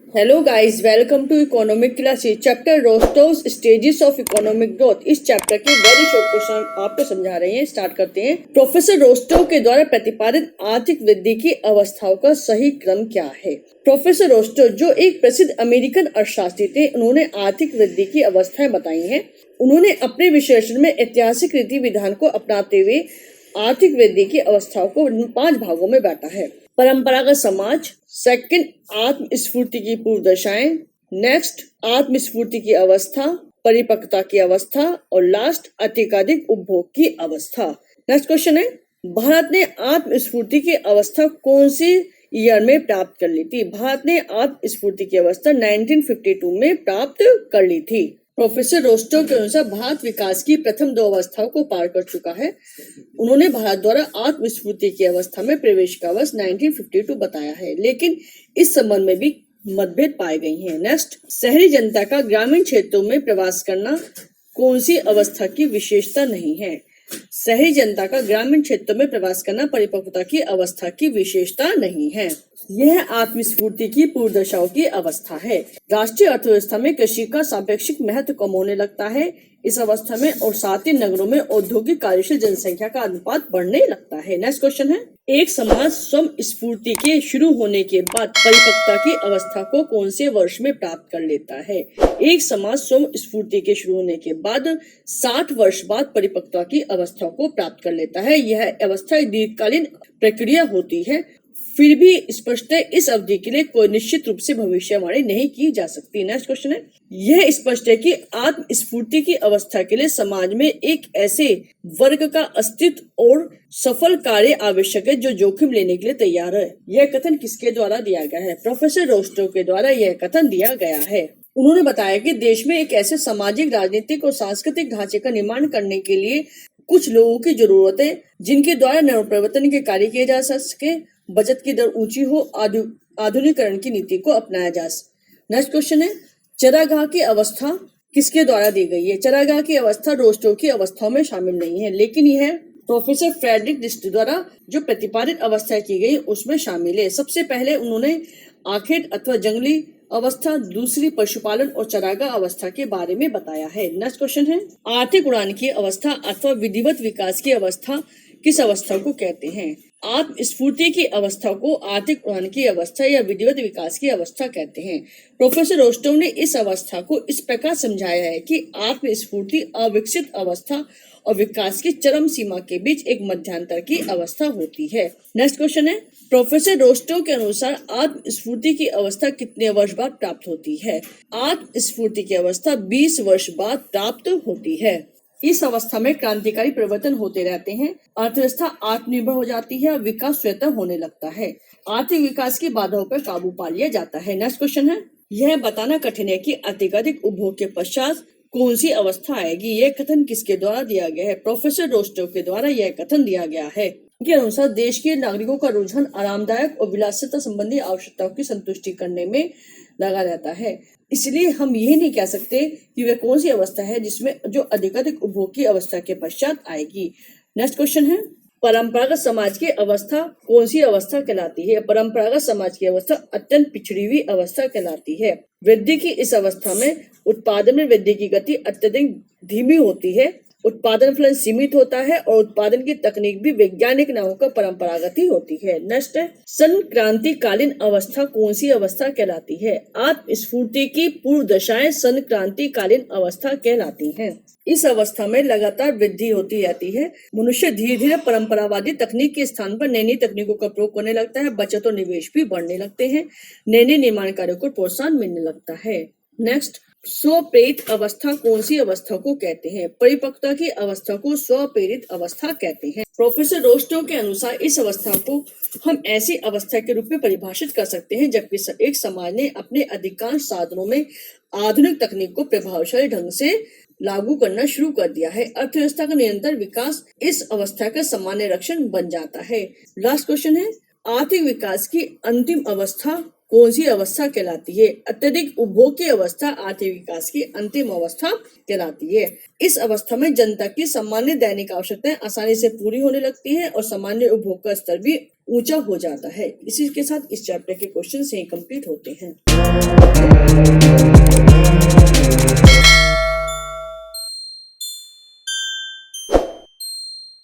Hello guys, welcome to economic classes chapter Rostow's stages of economic growth. इस chapter के very short question आपको समझा रहे हैं। स्टार्ट करते हैं। प्रोफेसर रोस्टोव के द्वारा प्रतिपादित आर्थिक वृद्धि की अवस्थाओं का सही क्रम क्या है? प्रोफेसर रोस्टोव जो एक प्रसिद्ध अमेरिकन अर्थशास्त्री थे, उन्होंने आर्थिक वृद्धि की अवस्थाएं बताई हैं। उन्होंने अपने विश्लेषण में ऐतिहासिक रीति विधान को अपनाते हुए आर्थिक वृद्धि की अवस्थाओं को 5 भागों में बांटा है। परंपरागत समाज, सेकंड आत्मस्फूर्ति की पूर्व दशाएं, नेक्स्ट आत्मस्फूर्ति की अवस्था, परिपक्वता की अवस्था और लास्ट अत्यधिक उपभोग की अवस्था। नेक्स्ट क्वेश्चन है, भारत ने आत्मस्फूर्ति की अवस्था कौन सी ईयर में प्राप्त कर ली थी? भारत ने आत्मस्फूर्ति की अवस्था 1952 में प्राप्त कर ली थी। प्रोफेसर रोस्टोव के अनुसार भारत विकास की प्रथम 2 अवस्थाओं को पार कर चुका है। उन्होंने भारत द्वारा आत्मस्फूर्ति की अवस्था में प्रवेश का वर्ष 1952 बताया है, लेकिन इस संबंध में भी मतभेद पाए गए हैं। नेक्स्ट, शहरी जनता का ग्रामीण क्षेत्रों में प्रवास करना कौन सी अवस्था की विशेषता नहीं है? शहरी जनता का ग्रामीण क्षेत्रों में प्रवास करना परिपक्वता की अवस्था की विशेषता नहीं है। यह आत्मस्फूर्ति की पूर्व दशाओं की अवस्था है। राष्ट्रीय अर्थव्यवस्था में कृषि का सापेक्षिक महत्व कम होने लगता है इस अवस्था में, और साथ ही नगरों में औद्योगिक कार्यशील जनसंख्या का अनुपात बढ़ने लगता है। नेक्स्ट क्वेश्चन है, एक समाज स्वयं स्फूर्ति के शुरू होने के बाद परिपक्वता की अवस्था को कौन से वर्ष में प्राप्त कर लेता है? एक समाज स्वयं स्फूर्ति के शुरू होने के बाद 60 वर्ष बाद परिपक्वता की अवस्था को प्राप्त कर लेता है। यह अवस्था एक दीर्घकालीन प्रक्रिया होती है, फिर भी स्पष्ट है इस अवधि के लिए कोई निश्चित रूप से भविष्यवाणी नहीं की जा सकती। नेक्स्ट क्वेश्चन है, यह स्पष्ट है कि आत्मस्फूर्ति की अवस्था के लिए समाज में एक ऐसे वर्ग का अस्तित्व और सफल कार्य आवश्यक है जो जोखिम लेने के लिए तैयार है। यह कथन किसके द्वारा दिया गया है? प्रोफेसर रोस्टोव के द्वारा यह कथन दिया गया है। उन्होंने बताया कि देश में एक ऐसे सामाजिक, राजनीतिक और सांस्कृतिक ढांचे का निर्माण करने के लिए कुछ लोगों की जरूरत है जिनके द्वारा नवप्रवर्तन के कार्य किए जा सके, बचत की दर ऊंची हो, आधुनिकीकरण की नीति को अपनाया जा सके। नेक्स्ट क्वेश्चन है, चरागाह की अवस्था किसके द्वारा दी गई है? चरागाह की अवस्था रोस्टोव की अवस्थाओं में शामिल नहीं है, लेकिन यह प्रोफेसर फ्रेडरिक डिस्ट द्वारा जो प्रतिपादित अवस्था की गई उसमें शामिल है। सबसे पहले उन्होंने आखेट अथवा जंगली अवस्था, दूसरी पशुपालन और चरागाह अवस्था के बारे में बताया है। नेक्स्ट क्वेश्चन है, आर्थिक उड़ान की अवस्था अथवा विधिवत विकास की अवस्था किस अवस्था को कहते हैं? आत्मस्फूर्ति की अवस्था को आर्थिक उड़ान की अवस्था या विधिवत विकास की अवस्था कहते हैं। प्रोफेसर रोस्टोव ने इस अवस्था को इस प्रकार समझाया है कि आत्मस्फूर्ति अविकसित अवस्था और विकास की चरम सीमा के बीच एक मध्यांतर की अवस्था होती है। नेक्स्ट क्वेश्चन है, प्रोफेसर रोस्टोव के अनुसार आत्मस्फूर्ति की अवस्था कितने वर्ष बाद प्राप्त होती है? आत्मस्फूर्ति की अवस्था 20 वर्ष बाद प्राप्त होती है। इस अवस्था में क्रांतिकारी परिवर्तन होते रहते हैं, अर्थव्यवस्था आत्मनिर्भर हो जाती है और विकास स्वतः होने लगता है। आर्थिक विकास की बाधाओं पर काबू पा लिया जाता है। नेक्स्ट क्वेश्चन है, यह बताना कठिन है कि अत्यधिक उपभोग के पश्चात कौन सी अवस्था आएगी? यह कथन किसके द्वारा दिया गया है? प्रोफेसर रोस्टोव के द्वारा यह कथन दिया गया है। उनके अनुसार देश के नागरिकों का रुझान आरामदायक और विलासिता संबंधी आवश्यकताओं की संतुष्टि करने में लगा रहता है, इसलिए हम ये नहीं कह सकते कि वह कौन सी अवस्था है जिसमें जो अधिक उपभोग की अवस्था के पश्चात आएगी। नेक्स्ट क्वेश्चन है, परंपरागत समाज की अवस्था कौन सी अवस्था कहलाती है? परंपरागत समाज की अवस्था अत्यंत पिछड़ी हुई अवस्था कहलाती है। वृद्धि की इस अवस्था में उत्पादन में वृद्धि की गति अत्यधिक धीमी होती है, उत्पादन फलन सीमित होता है और उत्पादन की तकनीक भी वैज्ञानिक न होकर परंपरागत ही होती है। नेक्स्ट है, संक्रांतिकालीन अवस्था कौन सी अवस्था कहलाती है? आत्मस्फूर्ति की पूर्व दशाएं संक्रांतिकालीन अवस्था कहलाती हैं। इस अवस्था में लगातार वृद्धि होती रहती है। मनुष्य धीरे धीरे परंपरावादी तकनीक के स्थान पर नई नई तकनीकों का प्रयोग करने लगता है, बचत और निवेश भी बढ़ने लगते हैं, नए नए निर्माण कार्यों को प्रोत्साहन मिलने लगता है। नेक्स्ट, स्वप्रेरित अवस्था कौन सी अवस्था को कहते हैं? परिपक्वता की अवस्था को स्वप्रेरित अवस्था कहते हैं। प्रोफेसर रोस्टोव के अनुसार इस अवस्था को हम ऐसी अवस्था के रूप में परिभाषित कर सकते हैं जबकि एक समाज ने अपने अधिकांश साधनों में आधुनिक तकनीक को प्रभावशाली ढंग से लागू करना शुरू कर दिया है। अर्थव्यवस्था का निरंतर विकास इस अवस्था का सामान्य लक्षण बन जाता है। लास्ट क्वेश्चन है, आर्थिक विकास की अंतिम अवस्था कौन सी अवस्था कहलाती है? अत्यधिक उपभोग की अवस्था आर्थिक विकास की अंतिम अवस्था कहलाती है। इस अवस्था में जनता की सामान्य दैनिक आवश्यकताएं आसानी से पूरी होने लगती है और सामान्य उपभोग का स्तर भी ऊंचा हो जाता है। इसी के साथ इस चैप्टर के क्वेश्चन से कंप्लीट होते हैं।